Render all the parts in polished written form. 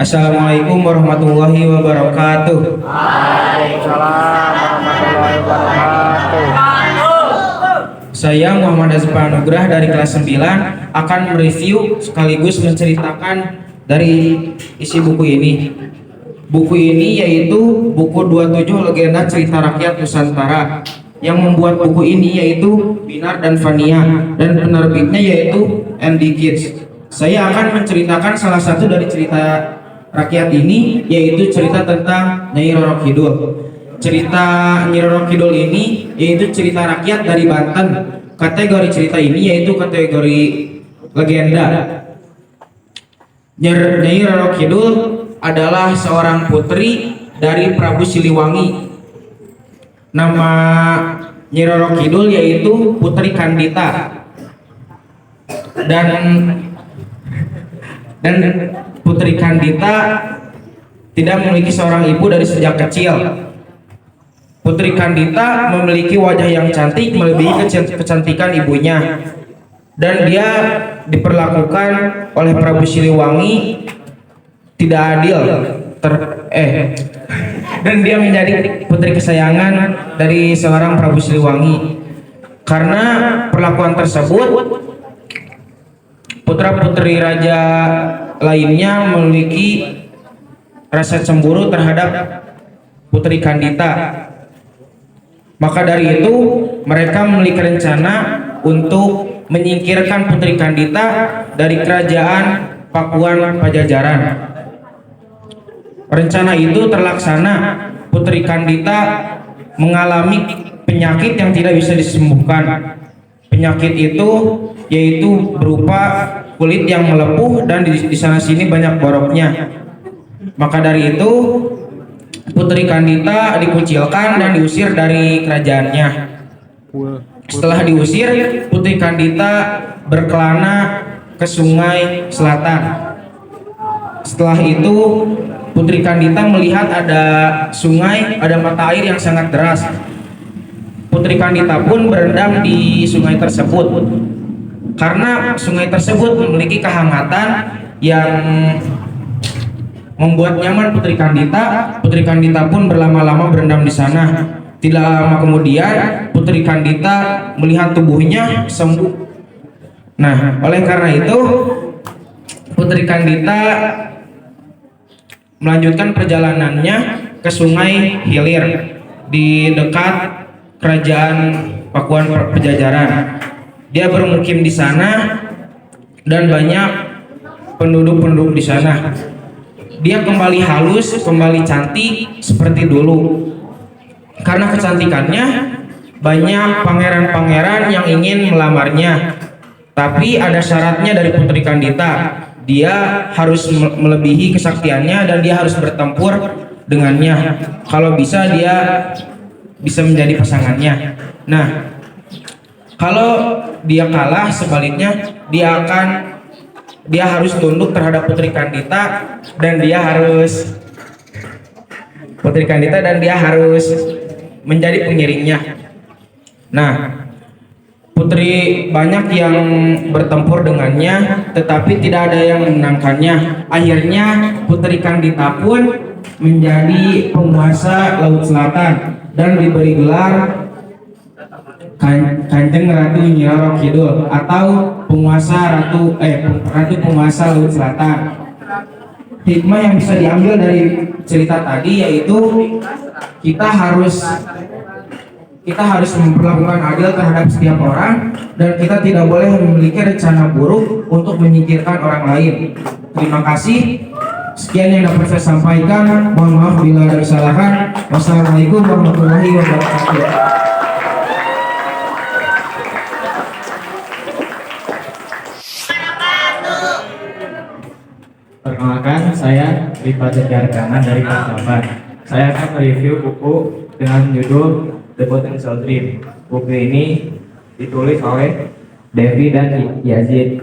Assalamualaikum warahmatullahi wabarakatuh. Waalaikumsalam warahmatullahi wabarakatuh. Saya Muhammad Azfar Nugrah dari kelas 9 akan mereview sekaligus menceritakan dari isi buku ini. Buku ini yaitu buku 27 Legenda Cerita Rakyat Nusantara. Yang membuat buku ini yaitu Binar dan Fania, dan penerbitnya yaitu MD Kids. Saya akan menceritakan salah satu dari cerita rakyat ini, yaitu cerita tentang Nyai Roro Kidul. Cerita Nyai Roro Kidul ini yaitu cerita rakyat dari Banten. Kategori cerita ini yaitu kategori legenda. Nyai Roro Kidul adalah seorang putri dari Prabu Siliwangi. Nama Nyai Roro Kidul yaitu Putri Kandita. Dan Putri Kandita tidak memiliki seorang ibu dari sejak kecil. Putri Kandita memiliki wajah yang cantik melebihi kecantikan ibunya, dan dia diperlakukan oleh Prabu Siliwangi tidak adil. Dan dia menjadi putri kesayangan dari seorang Prabu Siliwangi. Karena perlakuan tersebut, putra-putri raja lainnya memiliki rasa cemburu terhadap Putri Kandita. Maka dari itu mereka memiliki rencana untuk menyingkirkan Putri Kandita dari kerajaan Pakuan Pajajaran. Rencana itu terlaksana. Putri Kandita mengalami penyakit yang tidak bisa disembuhkan. Penyakit itu yaitu berupa kulit yang melepuh dan di sana sini banyak boroknya. Maka dari itu Putri Kandita dikucilkan dan diusir dari kerajaannya. Setelah diusir, Putri Kandita berkelana ke sungai selatan. Setelah itu Putri Kandita melihat ada sungai, ada mata air yang sangat deras. Putri Kandita pun berendam di sungai tersebut. Karena sungai tersebut memiliki kehangatan yang membuat nyaman Putri Kandita, Putri Kandita pun berlama-lama berendam di sana. Tidak lama kemudian Putri Kandita melihat tubuhnya sembuh. Nah, oleh karena itu Putri Kandita melanjutkan perjalanannya ke Sungai Hilir di dekat kerajaan Pakuan Pajajaran. Dia bermukim di sana dan banyak penduduk-penduduk di sana. Dia kembali halus, kembali cantik seperti dulu. Karena kecantikannya, banyak pangeran-pangeran yang ingin melamarnya. Tapi ada syaratnya dari Putri Kandita. Dia harus melebihi kesaktiannya dan dia harus bertempur dengannya. Kalau bisa dia bisa menjadi pasangannya. Nah, kalau dia kalah, sebaliknya dia harus tunduk terhadap Putri Kandita dan dia harus menjadi pengiringnya. Nah, putri banyak yang bertempur dengannya, tetapi tidak ada yang memenangkannya. Akhirnya Putri Kandita pun menjadi penguasa Laut Selatan dan diberi gelar Kanjeng Ratu Nyai Roro Kidul atau ratu penguasa Laut Selatan. Hikmah yang bisa diambil dari cerita tadi yaitu kita harus memperlakukan adil terhadap setiap orang, dan kita tidak boleh memiliki rencana buruk untuk menyingkirkan orang lain. Terima kasih. Sekian yang dapat saya sampaikan. Mohon maaf bila ada kesalahan. Wassalamualaikum warahmatullahi wabarakatuh. Perkenalkan, saya Rifat Jarkanan dari Pasaban. Saya akan mereview buku dengan judul The Potential Dream. Buku ini ditulis oleh Devi dan Yazid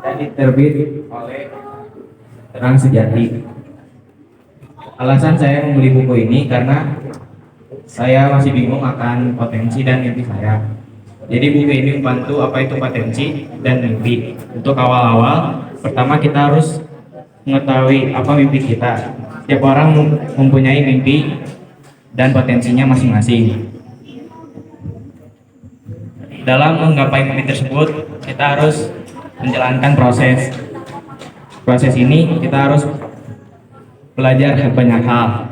dan diterbit oleh Terang Sejati. Alasan saya membeli buku ini karena saya masih bingung akan potensi dan mimpi saya. Jadi buku ini membantu apa itu potensi dan mimpi. Untuk awal-awal, pertama kita harus mengetahui apa mimpi kita. Setiap orang mempunyai mimpi dan potensinya masing-masing. Dalam menggapai mimpi tersebut, kita harus menjalankan proses. Proses ini kita harus belajar banyak hal.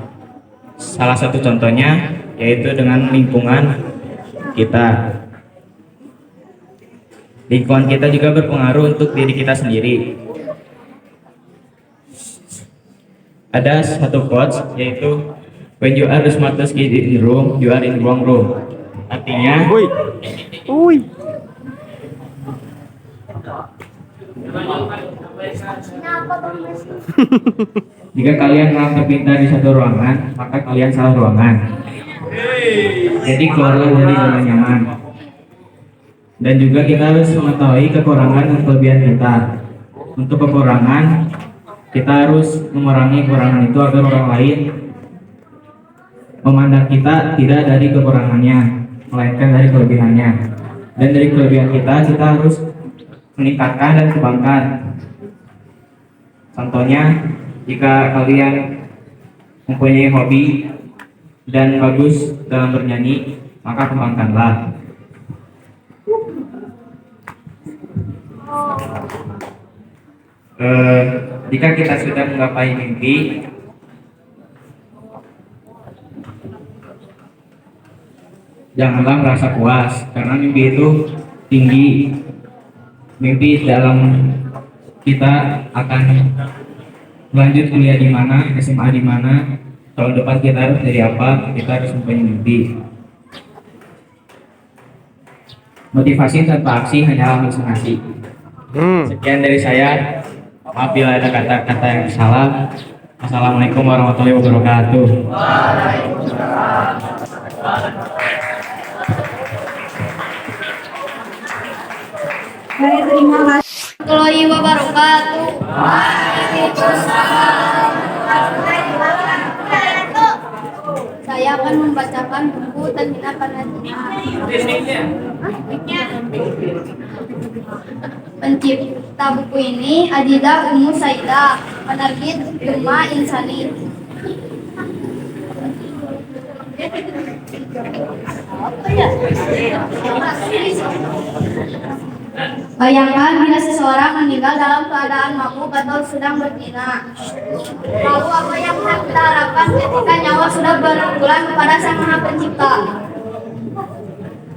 Salah satu contohnya yaitu dengan lingkungan kita. Lingkungan kita juga berpengaruh untuk diri kita sendiri. Ada satu quotes yaitu when you are the smartest kid in the room, you are in the wrong room. Artinya, jika kalian merasa terpintar di satu ruangan, maka kalian salah ruangan. Jadi keluarlah dari zona nyaman. Dan juga kita harus mengetahui kekurangan dan kelebihan kita. Untuk kekurangan, kita harus mengurangi kekurangan itu agar orang lain memandang kita tidak dari kekurangannya, melainkan dari kelebihannya. Dan dari kelebihan kita harus meningkatkan dan kembangkan. Contohnya, jika kalian mempunyai hobi dan bagus dalam bernyanyi, maka kembangkanlah. Jika kita sudah menggapai mimpi, janganlah merasa puas karena mimpi itu tinggi. Mimpi dalam kita akan lanjut kuliah di mana, SMA di mana, tahun depan kita harus jadi apa, kita harus mempunyai mimpi. Motivasi tanpa aksi hanyalah halusinasi. Sekian dari saya. Maaf bila ada kata-kata yang salah. Assalamualaikum warahmatullahi wabarakatuh. Baik, terima kasih warahmatullahi wabarakatuh. Saya akan membacakan buku Tanhina Panajina. Pencipta buku ini Adidah Ummu Saidah, penerbit Duma Insani. Bayangkan bila seseorang meninggal dalam keadaan mabuk atau sedang berzina. Lalu apa yang kita harapkan ketika nyawa sudah berpulang kepada Sang Maha Pencipta?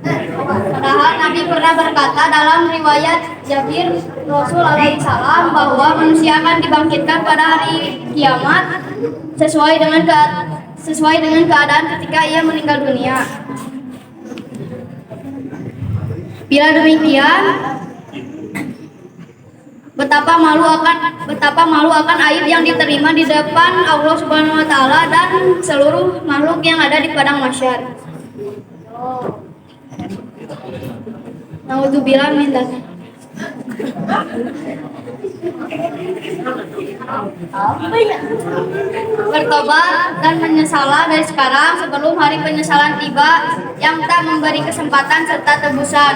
Padahal Nabi pernah berkata dalam riwayat Jabir Rasul alaihi salam bahwa manusia akan dibangkitkan pada hari kiamat sesuai dengan keadaan ketika ia meninggal dunia. Bila demikian, betapa malu akan aib yang diterima di depan Allah Subhanahu wa taala dan seluruh makhluk yang ada di padang mahsyar. Naudzubillah min dzalik. Bertobat dan menyesalah dari sekarang sebelum hari penyesalan tiba yang tak memberi kesempatan serta tebusan.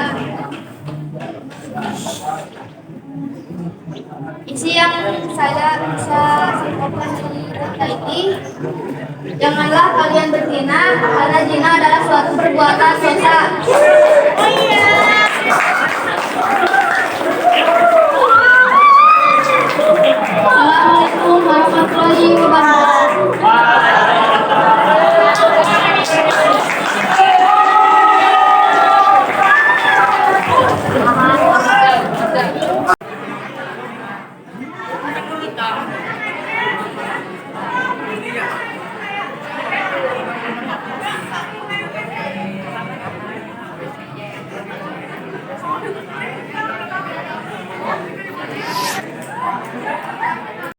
Isi yang saya bisa sampaikan di cerita ini, janganlah kalian berzina karena zina adalah suatu perbuatan dosa. Assalamualaikum warahmatullahi wabarakatuh.